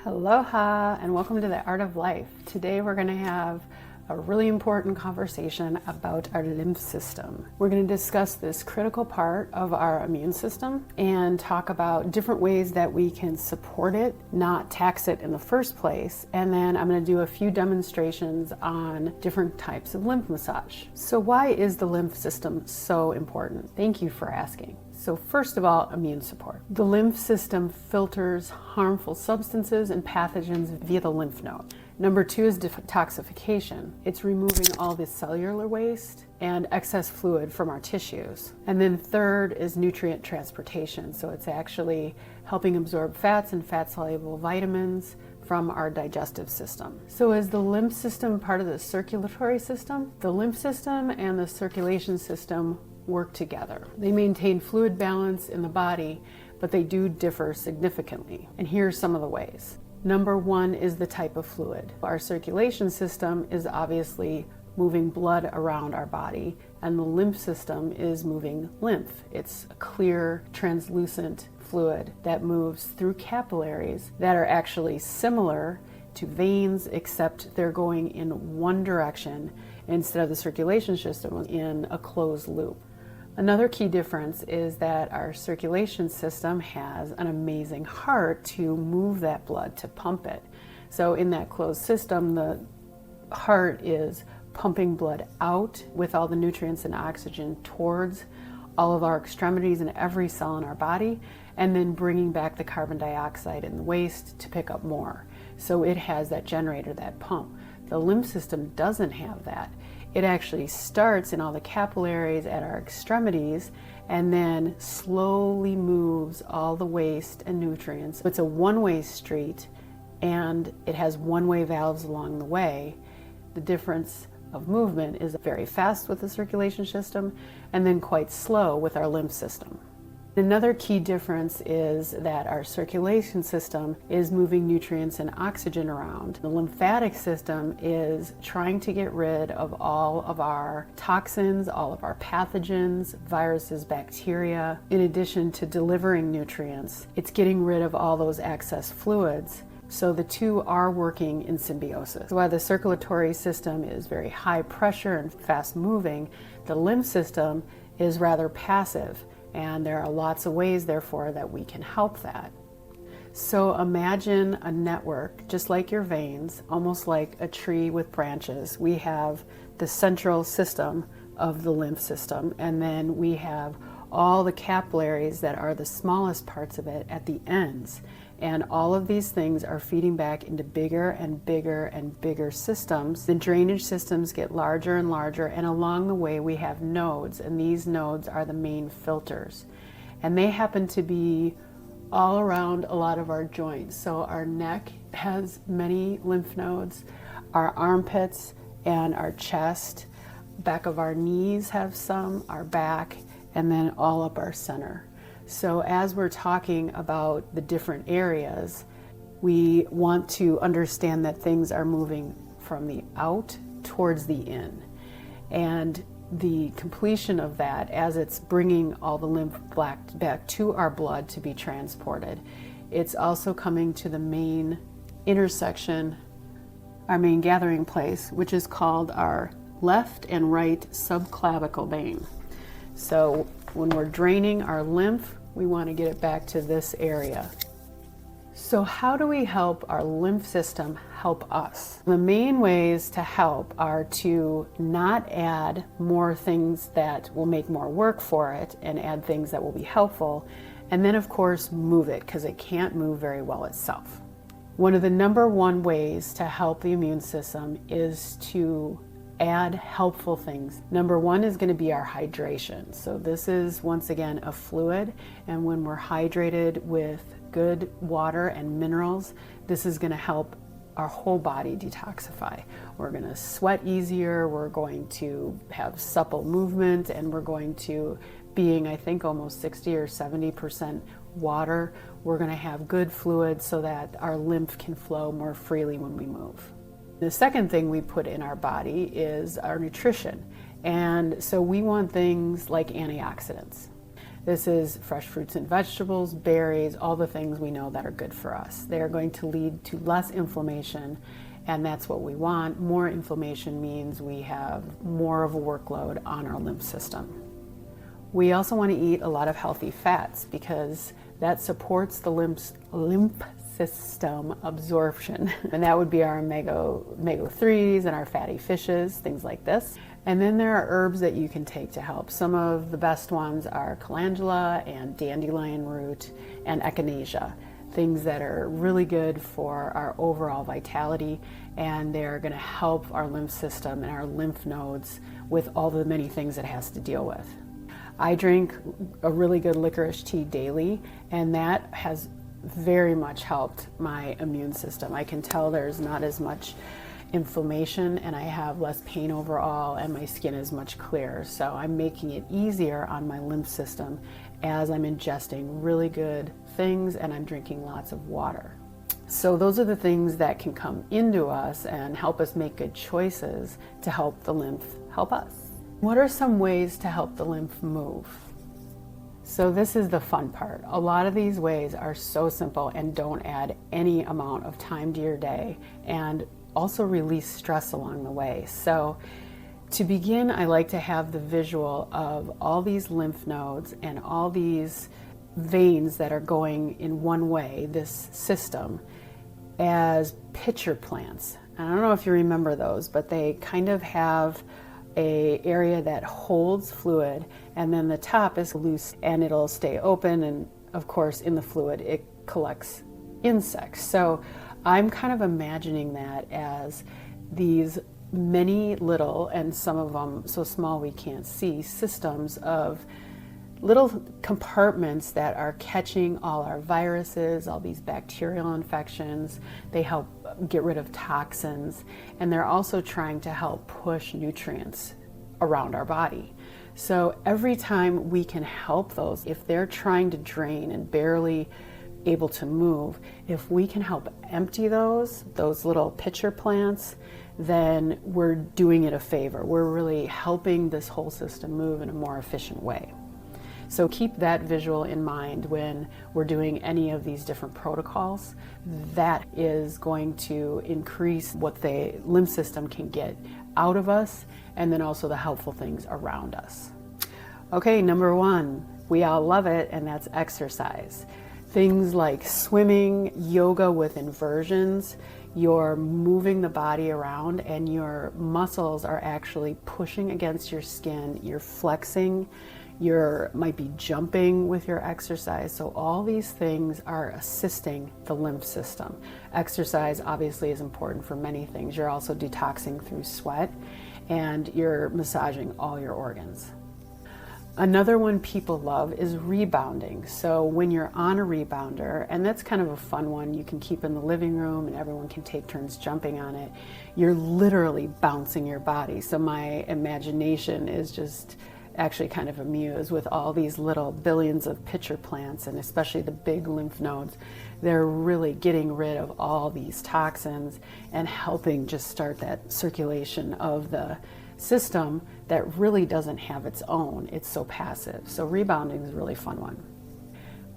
Aloha and welcome to the Art of Life. Today we're going to have a really important conversation about our lymph system. We're going to discuss this critical part of our immune system and talk about different ways that we can support it, not tax it in the first place. And then I'm going to do a few demonstrations on different types of lymph massage. So why is the lymph system so important? Thank you for asking. So first of all, immune support. The lymph system filters harmful substances and pathogens via the lymph node. Number two is detoxification. It's removing all the cellular waste and excess fluid from our tissues. And then third is nutrient transportation. So it's actually helping absorb fats and fat-soluble vitamins from our digestive system. So is the lymph system part of the circulatory system? The lymph system and the circulation system work together. They maintain fluid balance in the body, but they do differ significantly. And here are some of the ways. Number one is the type of fluid. Our circulation system is obviously moving blood around our body, and the lymph system is moving lymph. It's a clear, translucent fluid that moves through capillaries that are actually similar to veins, except they're going in one direction instead of the circulation system in a closed loop. Another key difference is that our circulation system has an amazing heart to move that blood, to pump it. So in that closed system, the heart is pumping blood out with all the nutrients and oxygen towards all of our extremities and every cell in our body, and then bringing back the carbon dioxide and the waste to pick up more. So it has that generator, that pump. The lymph system doesn't have that. It actually starts in all the capillaries at our extremities and then slowly moves all the waste and nutrients. It's a one-way street and it has one-way valves along the way. The difference of movement is very fast with the circulation system and then quite slow with our lymph system. Another key difference is that our circulation system is moving nutrients and oxygen around. The lymphatic system is trying to get rid of all of our toxins, all of our pathogens, viruses, bacteria. In addition to delivering nutrients, it's getting rid of all those excess fluids. So the two are working in symbiosis. While the circulatory system is very high pressure and fast moving, the lymph system is rather passive. And there are lots of ways, therefore, that we can help that. So imagine a network, just like your veins, almost like a tree with branches. We have the central system of the lymph system, and then we have all the capillaries that are the smallest parts of it at the ends. And all of these things are feeding back into bigger and bigger and bigger systems. The drainage systems get larger and larger, and along the way we have nodes, and these nodes are the main filters. And they happen to be all around a lot of our joints. So our neck has many lymph nodes, our armpits and our chest, back of our knees have some, our back, and then all up our center. So as we're talking about the different areas, we want to understand that things are moving from the out towards the in. And the completion of that, as it's bringing all the lymph back to our blood to be transported, it's also coming to the main intersection, our main gathering place, which is called our left and right subclavicle vein. So when we're draining our lymph, we want to get it back to this area. So how do we help our lymph system help us? The main ways to help are to not add more things that will make more work for it and add things that will be helpful. And then of course move it, because it can't move very well itself. One of the number one ways to help the immune system is to add helpful things. Number one is going to be our hydration. So this is once again a fluid, and when we're hydrated with good water and minerals, this is going to help our whole body detoxify. We're going to sweat easier, we're going to have supple movement, and we're going to, being I think almost 60 or 70% water, we're going to have good fluid so that our lymph can flow more freely when we move. The second thing we put in our body is our nutrition. And so we want things like antioxidants. This is fresh fruits and vegetables, berries, all the things we know that are good for us. They are going to lead to less inflammation, and that's what we want. More inflammation means we have more of a workload on our lymph system. We also want to eat a lot of healthy fats because that supports the lymph system absorption. And that would be our omega-3s and our fatty fishes, things like this. And then there are herbs that you can take to help. Some of the best ones are calendula and dandelion root and echinacea, things that are really good for our overall vitality, and they're going to help our lymph system and our lymph nodes with all the many things it has to deal with. I drink a really good licorice tea daily, and that has very much helped my immune system. I can tell there's not as much inflammation, and I have less pain overall, and my skin is much clearer. So I'm making it easier on my lymph system as I'm ingesting really good things and I'm drinking lots of water. So those are the things that can come into us and help us make good choices to help the lymph help us. What are some ways to help the lymph move? So this is the fun part. A lot of these ways are so simple and don't add any amount of time to your day, and also release stress along the way. So to begin, I like to have the visual of all these lymph nodes and all these veins that are going in one way, this system, as pitcher plants. And I don't know if you remember those, but they kind of have an area that holds fluid, and then the top is loose and it'll stay open, and of course in the fluid it collects insects. So I'm kind of imagining that as these many little, and some of them so small we can't see, systems of little compartments that are catching all our viruses, all these bacterial infections. They help get rid of toxins, and they're also trying to help push nutrients around our body. So every time we can help those, if they're trying to drain and barely able to move, if we can help empty those little pitcher plants, then we're doing it a favor. We're really helping this whole system move in a more efficient way. So keep that visual in mind when we're doing any of these different protocols. That is going to increase what the lymph system can get out of us, and then also the helpful things around us. Okay, number one, we all love it, and that's exercise. Things like swimming, yoga with inversions. You're moving the body around and your muscles are actually pushing against your skin. You're flexing, you might be jumping with your exercise. So all these things are assisting the lymph system. Exercise obviously is important for many things. You're also detoxing through sweat, and you're massaging all your organs. Another one people love is rebounding. So when you're on a rebounder, and that's kind of a fun one you can keep in the living room and everyone can take turns jumping on it, you're literally bouncing your body. So my imagination is just actually kind of amused with all these little billions of pitcher plants, and especially the big lymph nodes. They're really getting rid of all these toxins and helping just start that circulation of the system that really doesn't have its own. It's so passive. So rebounding is a really fun one.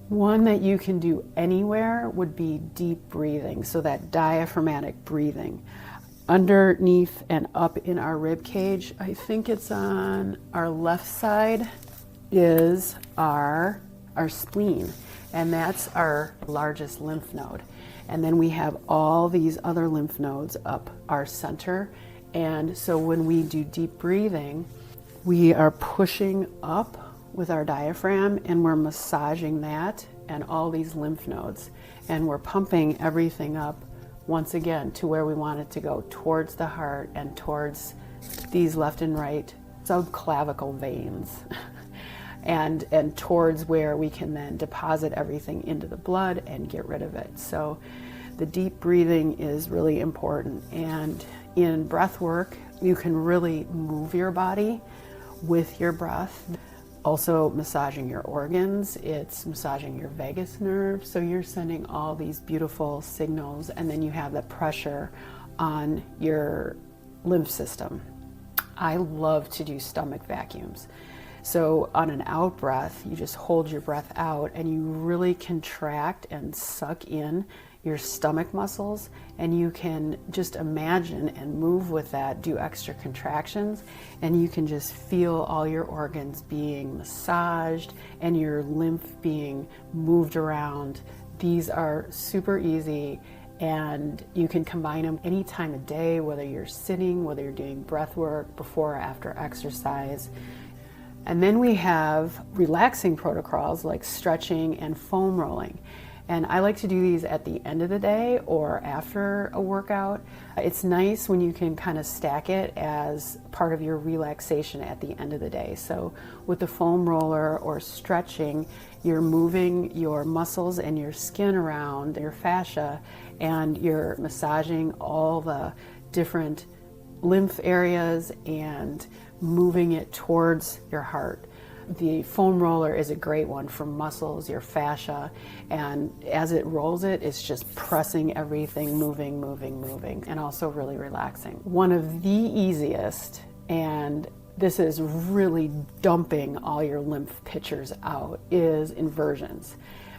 One that you can do anywhere would be deep breathing. So that diaphragmatic breathing. Underneath and up in our rib cage, I think it's on our left side, is our spleen. And that's our largest lymph node. And then we have all these other lymph nodes up our center. And so when we do deep breathing, we are pushing up with our diaphragm and we're massaging that and all these lymph nodes. And we're pumping everything up once again to where we want it to go, towards the heart and towards these left and right subclavicle veins. and towards where we can then deposit everything into the blood and get rid of it. So the deep breathing is really important. And in breath work, you can really move your body with your breath. Also massaging your organs, it's massaging your vagus nerve. So you're sending all these beautiful signals, and then you have the pressure on your lymph system. I love to do stomach vacuums. So on an out breath, you just hold your breath out and you really contract and suck in your stomach muscles, and you can just imagine and move with that, do extra contractions, and you can just feel all your organs being massaged and your lymph being moved around. These are super easy, and you can combine them any time of day, whether you're sitting, whether you're doing breath work, before or after exercise. And then we have relaxing protocols like stretching and foam rolling. And I like to do these at the end of the day or after a workout. It's nice when you can kind of stack it as part of your relaxation at the end of the day. So with the foam roller or stretching, you're moving your muscles and your skin around, your fascia, and you're massaging all the different lymph areas and moving it towards your heart. The foam roller is a great one for muscles, your fascia, and as it rolls it's just pressing everything, moving, and also really relaxing. One of the easiest, and this is really dumping all your lymph pitchers out, is inversions.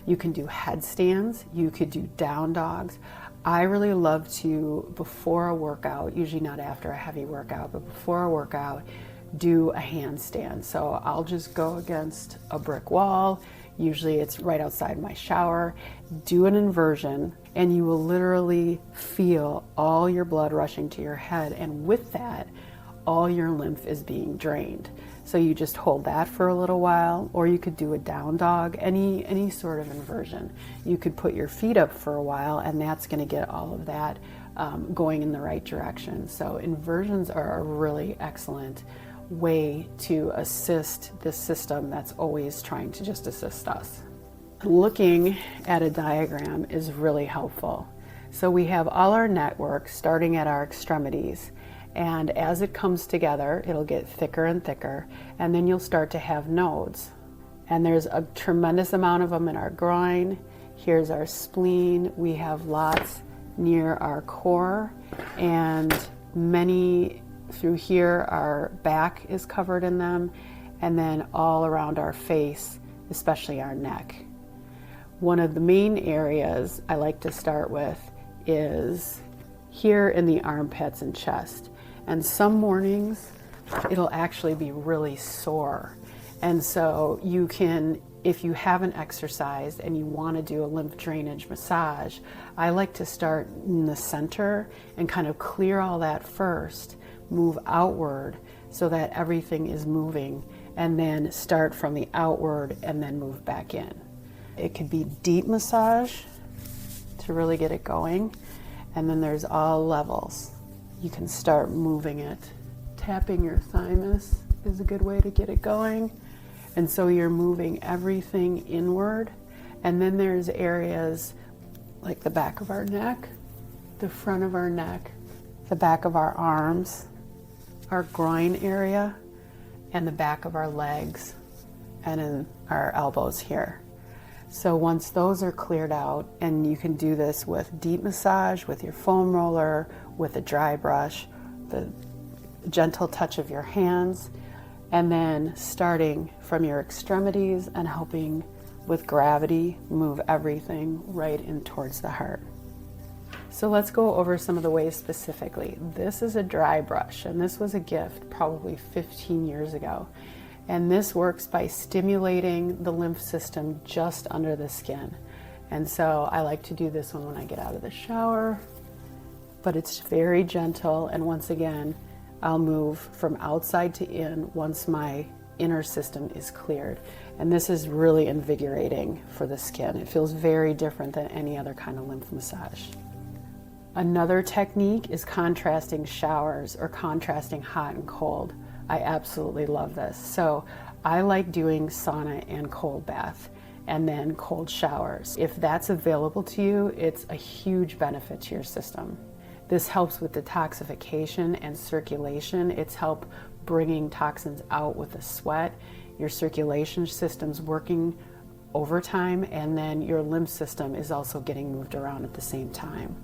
You can do headstands, you could do down dogs. I really love to, before a workout, usually not after a heavy workout, but before a workout, do a handstand. So I'll just go against a brick wall, usually it's right outside my shower, do an inversion, and you will literally feel all your blood rushing to your head, and with that, all your lymph is being drained. So you just hold that for a little while, or you could do a down dog, any sort of inversion. You could put your feet up for a while, and that's going to get all of that going in the right direction. So inversions are a really excellent way to assist this system that's always trying to just assist us. Looking at a diagram is really helpful. So we have all our network starting at our extremities, and as it comes together, it'll get thicker and thicker, and then you'll start to have nodes. And there's a tremendous amount of them in our groin. Here's our spleen. We have lots near our core, and many through here. Our back is covered in them, and then all around our face, especially our neck. One of the main areas I like to start with is here in the armpits and chest. And some mornings it'll actually be really sore. And so you can, if you haven't exercised and you want to do a lymph drainage massage, I like to start in the center and kind of clear all that first, move outward so that everything is moving, and then start from the outward and then move back in. It could be deep massage to really get it going, and then there's all levels. You can start moving it. Tapping your thymus is a good way to get it going. And so you're moving everything inward. And then there's areas like the back of our neck, the front of our neck, the back of our arms, our groin area, and the back of our legs, and in our elbows here. So once those are cleared out, and you can do this with deep massage, with your foam roller, with a dry brush, the gentle touch of your hands, and then starting from your extremities and helping with gravity move everything right in towards the heart. So let's go over some of the ways specifically. This is a dry brush, and this was a gift probably 15 years ago. And this works by stimulating the lymph system just under the skin. And so I like to do this one when I get out of the shower, but it's very gentle. And once again, I'll move from outside to in once my inner system is cleared. And this is really invigorating for the skin. It feels very different than any other kind of lymph massage. Another technique is contrasting showers or contrasting hot and cold. I absolutely love this. So I like doing sauna and cold bath and then cold showers. If that's available to you, it's a huge benefit to your system. This helps with detoxification and circulation. It's help bringing toxins out with the sweat. Your circulation system's working overtime, and then your lymph system is also getting moved around at the same time.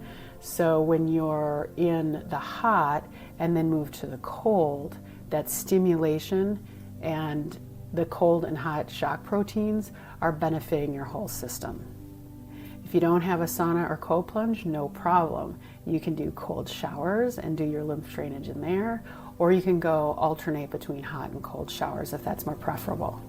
So when you're in the hot and then move to the cold, that stimulation and the cold and hot shock proteins are benefiting your whole system. If you don't have a sauna or cold plunge, no problem. You can do cold showers and do your lymph drainage in there, or you can go alternate between hot and cold showers if that's more preferable.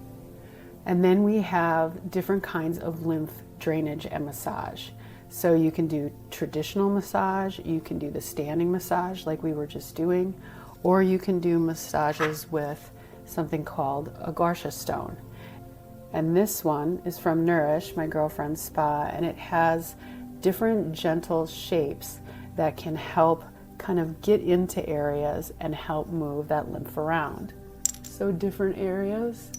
And then we have different kinds of lymph drainage and massage. So you can do traditional massage, you can do the standing massage like we were just doing, or you can do massages with something called a guasha stone. And this one is from Nourish, my girlfriend's spa, and it has different gentle shapes that can help kind of get into areas and help move that lymph around. So different areas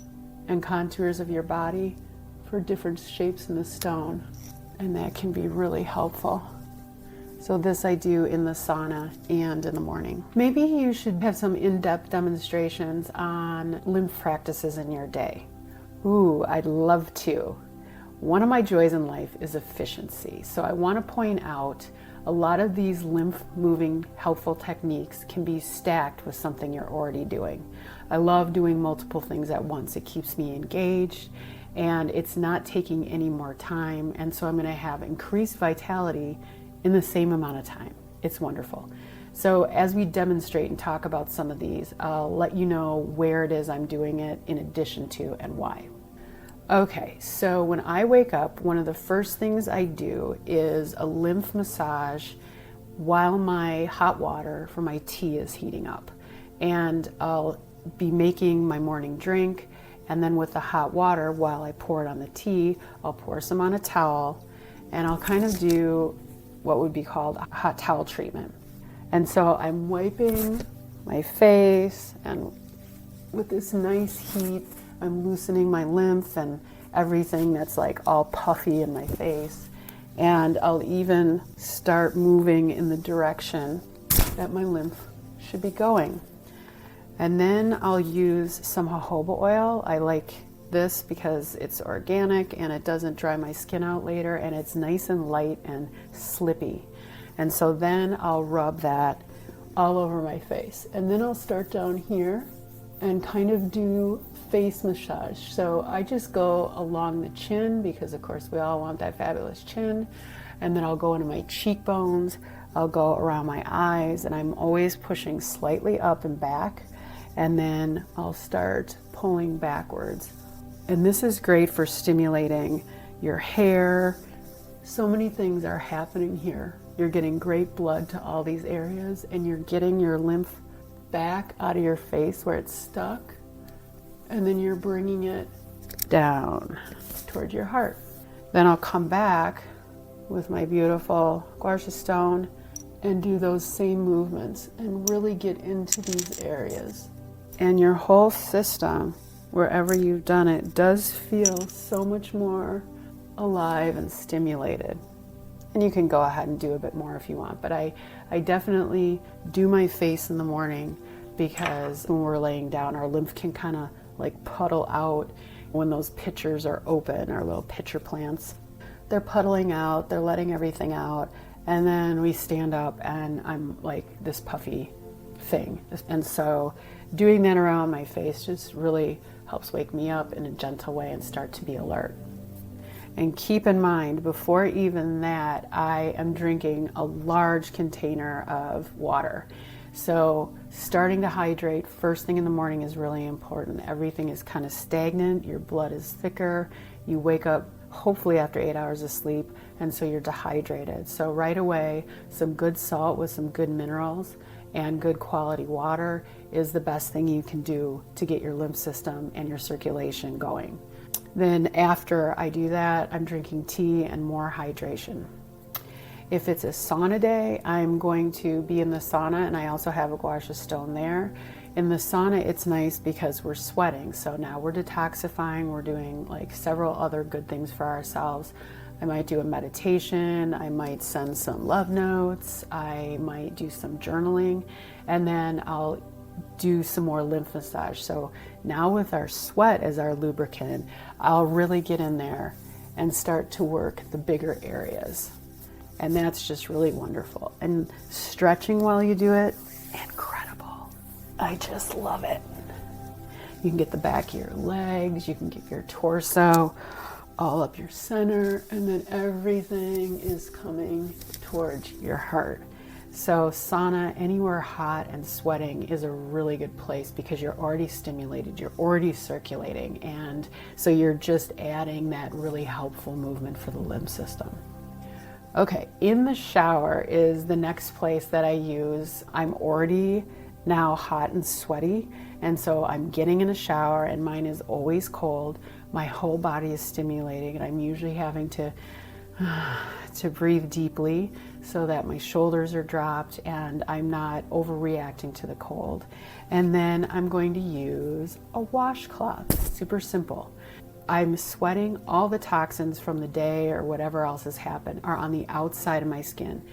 and contours of your body for different shapes in the stone, and that can be really helpful. So this I do in the sauna and in the morning. Maybe you should have some in-depth demonstrations on lymph practices in your day. Ooh, I'd love to. One of my joys in life is efficiency. So I want to point out a lot of these lymph moving helpful techniques can be stacked with something you're already doing. I love doing multiple things at once. It keeps me engaged and it's not taking any more time. And so I'm going to have increased vitality in the same amount of time. It's wonderful. So as we demonstrate and talk about some of these, I'll let you know where it is I'm doing it in addition to and why. Okay, so when I wake up, one of the first things I do is a lymph massage while my hot water for my tea is heating up. And I'll be making my morning drink, and then with the hot water, while I pour it on the tea, I'll pour some on a towel, and I'll kind of do what would be called a hot towel treatment. And so I'm wiping my face, and with this nice heat, I'm loosening my lymph and everything that's like all puffy in my face. And I'll even start moving in the direction that my lymph should be going. And then I'll use some jojoba oil. I like this because it's organic and it doesn't dry my skin out later, and it's nice and light and slippy. And so then I'll rub that all over my face. And then I'll start down here and kind of do face massage. So I just go along the chin because of course we all want that fabulous chin. And then I'll go into my cheekbones, I'll go around my eyes, and I'm always pushing slightly up and back. And then I'll start pulling backwards. And this is great for stimulating your hair. So many things are happening here. You're getting great blood to all these areas, and you're getting your lymph back out of your face where it's stuck, and then you're bringing it down towards your heart. Then I'll come back with my beautiful guasha stone and do those same movements and really get into these areas. And your whole system, wherever you've done it, does feel so much more alive and stimulated. And you can go ahead and do a bit more if you want, but I definitely do my face in the morning because when we're laying down, our lymph can kind of like puddle out when those pitchers are open, our little pitcher plants. They're puddling out, they're letting everything out, and then we stand up and I'm like this puffy thing. And so doing that around my face just really helps wake me up in a gentle way and start to be alert. And keep in mind, before even that, I am drinking a large container of water. So starting to hydrate first thing in the morning is really important. Everything is kind of stagnant, your blood is thicker, you wake up hopefully after 8 hours of sleep, and so you're dehydrated. So right away, some good salt with some good minerals and good quality water is the best thing you can do to get your lymph system and your circulation going. Then after I do that, I'm drinking tea and more hydration. If it's a sauna day, I'm going to be in the sauna, and I also have a guasha stone there. In the sauna, it's nice because we're sweating. So now we're detoxifying, we're doing like several other good things for ourselves. I might do a meditation, I might send some love notes, I might do some journaling, and then I'll do some more lymph massage. So now with our sweat as our lubricant, I'll really get in there and start to work the bigger areas. And that's just really wonderful. And stretching while you do it, incredible. I just love it. You can get the back of your legs, you can get your torso, all up your center, and then everything is coming towards your heart. So sauna, anywhere hot and sweating, is a really good place because you're already stimulated, you're already circulating, and so you're just adding that really helpful movement for the lymph system. Okay, in the shower is the next place that I use. I'm already now hot and sweaty, and so I'm getting in a shower, and mine is always cold. My whole body is stimulating, and I'm usually having to breathe deeply so that my shoulders are dropped and I'm not overreacting to the cold. And then I'm going to use a washcloth. Super simple. I'm sweating. All the toxins from the day or whatever else has happened are on the outside of my skin.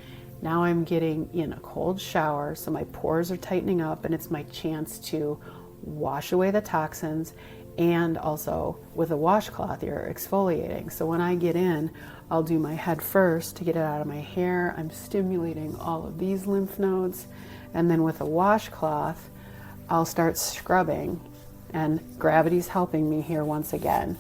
Now I'm getting in a cold shower, so my pores are tightening up, and it's my chance to wash away the toxins. And also with a washcloth, you're exfoliating. So when I get in, I'll do my head first to get it out of my hair. I'm stimulating all of these lymph nodes. And then with a washcloth, I'll start scrubbing. And gravity's helping me here once again.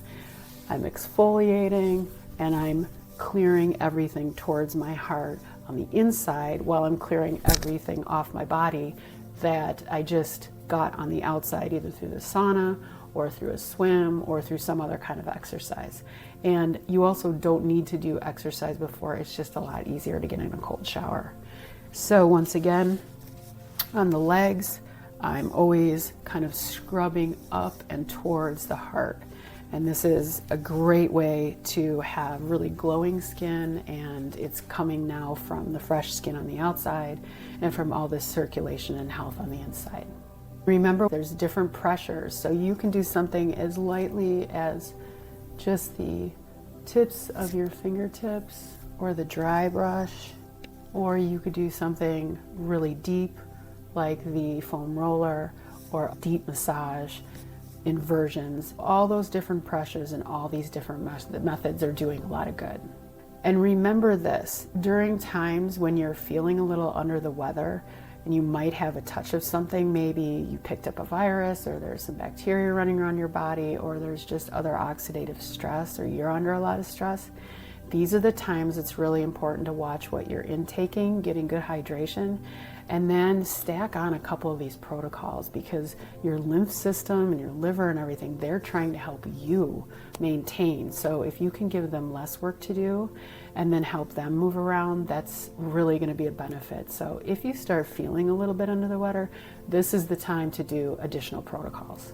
I'm exfoliating and I'm clearing everything towards my heart on the inside while I'm clearing everything off my body that I just got on the outside, either through the sauna or through a swim or through some other kind of exercise. And you also don't need to do exercise before. It's just a lot easier to get in a cold shower. So once again, on the legs, I'm always kind of scrubbing up and towards the heart. And this is a great way to have really glowing skin, and it's coming now from the fresh skin on the outside and from all this circulation and health on the inside. Remember, there's different pressures, so you can do something as lightly as just the tips of your fingertips or the dry brush, or you could do something really deep like the foam roller or deep massage, inversions. All those different pressures and all these different methods are doing a lot of good. And remember this, during times when you're feeling a little under the weather, and you might have a touch of something, maybe you picked up a virus, or there's some bacteria running around your body, or there's just other oxidative stress, or you're under a lot of stress. These are the times it's really important to watch what you're intaking, getting good hydration, and then stack on a couple of these protocols, because your lymph system and your liver and everything, they're trying to help you maintain. So if you can give them less work to do and then help them move around, that's really going to be a benefit. So if you start feeling a little bit under the weather, this is the time to do additional protocols.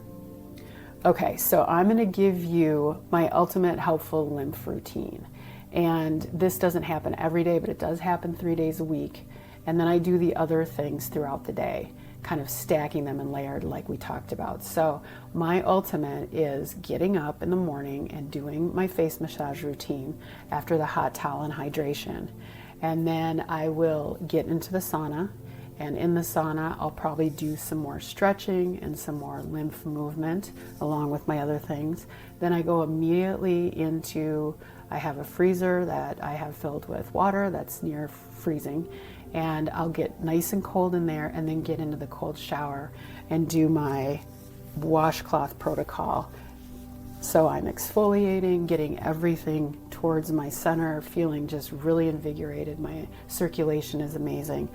Okay, so I'm going to give you my ultimate helpful lymph routine. And this doesn't happen every day, but it does happen 3 days a week. And then I do the other things throughout the day, kind of stacking them and layered like we talked about. So my ultimate is getting up in the morning and doing my face massage routine after the hot towel and hydration. And then I will get into the sauna. And in the sauna, I'll probably do some more stretching and some more lymph movement along with my other things. Then I go immediately into, I have a freezer that I have filled with water that's near freezing, and I'll get nice and cold in there and then get into the cold shower and do my washcloth protocol. So I'm exfoliating, getting everything towards my center, feeling just really invigorated. My circulation is amazing.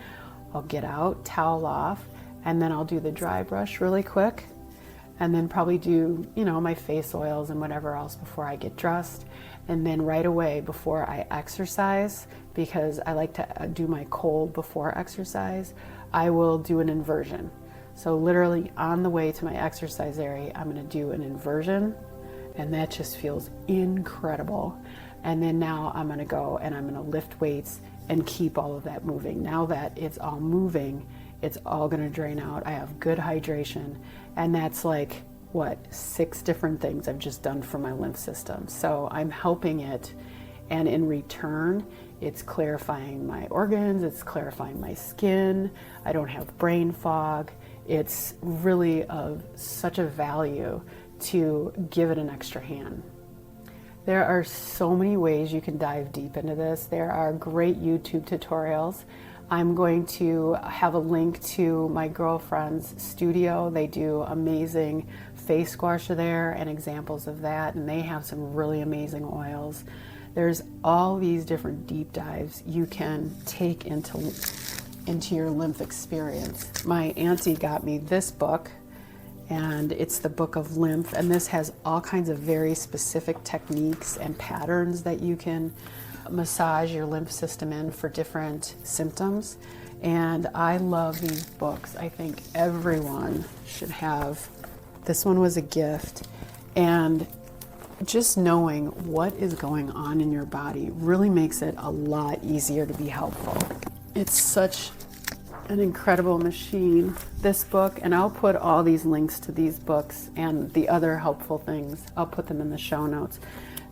I'll get out, towel off, and then I'll do the dry brush really quick, and then probably do, my face oils and whatever else before I get dressed. And then right away before I exercise, because I like to do my cold before exercise, I will do an inversion. So literally on the way to my exercise area, I'm going to do an inversion, and that just feels incredible. And then now I'm going to go and I'm going to lift weights and keep all of that moving. Now that it's all moving, it's all going to drain out. I have good hydration, and that's like, 6 different things I've just done for my lymph system. So I'm helping it, and in return, it's clarifying my organs, it's clarifying my skin, I don't have brain fog. It's really of such a value to give it an extra hand. There are so many ways you can dive deep into this. There are great YouTube tutorials. I'm going to have a link to my girlfriend's studio. They do amazing face squash there and examples of that, and they have some really amazing oils. There's all these different deep dives you can take into your lymph experience. My auntie got me this book, and it's the Book of Lymph, and this has all kinds of very specific techniques and patterns that you can massage your lymph system in for different symptoms. And I love these books. I think everyone should have. This one was a gift, and just knowing what is going on in your body really makes it a lot easier to be helpful. It's such an incredible machine, this book, and I'll put all these links to these books and the other helpful things. I'll put them in the show notes.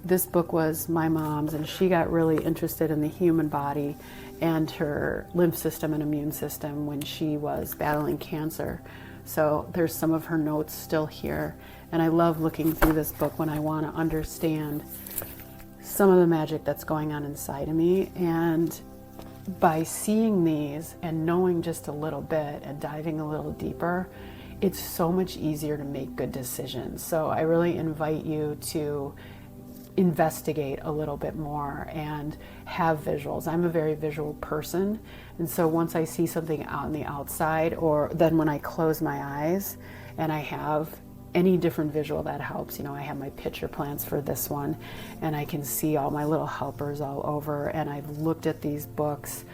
This book was my mom's, and she got really interested in the human body and her lymph system and immune system when she was battling cancer. So there's some of her notes still here, and I love looking through this book when I want to understand some of the magic that's going on inside of me. And by seeing these and knowing just a little bit and diving a little deeper, it's so much easier to make good decisions. So I really invite you to investigate a little bit more and have visuals. I'm a very visual person, and so once I see something out on the outside, or then when I close my eyes and I have any different visual, that helps. You know, I have my pitcher plants for this one, and I can see all my little helpers all over, and I've looked at these books.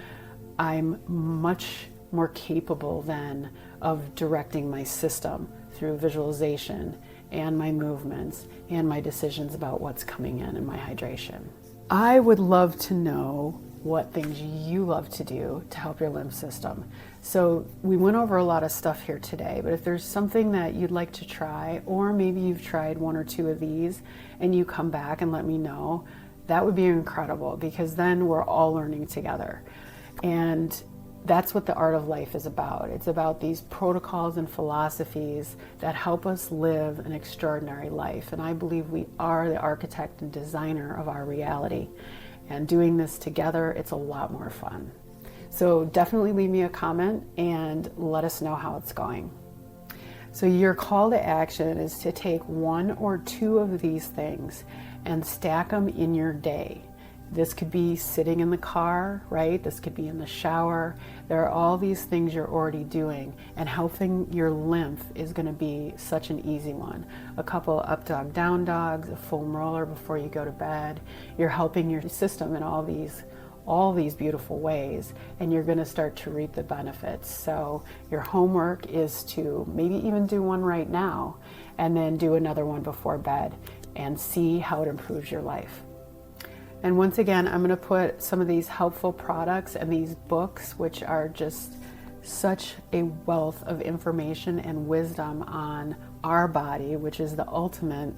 I'm much more capable then of directing my system through visualization and my movements and my decisions about what's coming in and my hydration. I would love to know what things you love to do to help your lymph system. So we went over a lot of stuff here today, but if there's something that you'd like to try, or maybe you've tried one or two of these and you come back and let me know, that would be incredible, because then we're all learning together. And that's what the Art of Life is about. It's about these protocols and philosophies that help us live an extraordinary life. And I believe we are the architect and designer of our reality. And doing this together, it's a lot more fun. So definitely leave me a comment and let us know how it's going. So your call to action is to take one or two of these things and stack them in your day. This could be sitting in the car, right? This could be in the shower. There are all these things you're already doing, and helping your lymph is going to be such an easy one. A couple up dog, down dogs, a foam roller before you go to bed. You're helping your system in all these beautiful ways, and you're going to start to reap the benefits. So your homework is to maybe even do one right now, and then do another one before bed, and see how it improves your life. And once again, I'm going to put some of these helpful products and these books, which are just such a wealth of information and wisdom on our body, which is the ultimate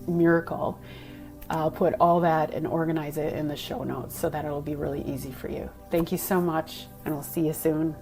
miracle. I'll put all that and organize it in the show notes so that it'll be really easy for you. Thank you so much, and we'll see you soon.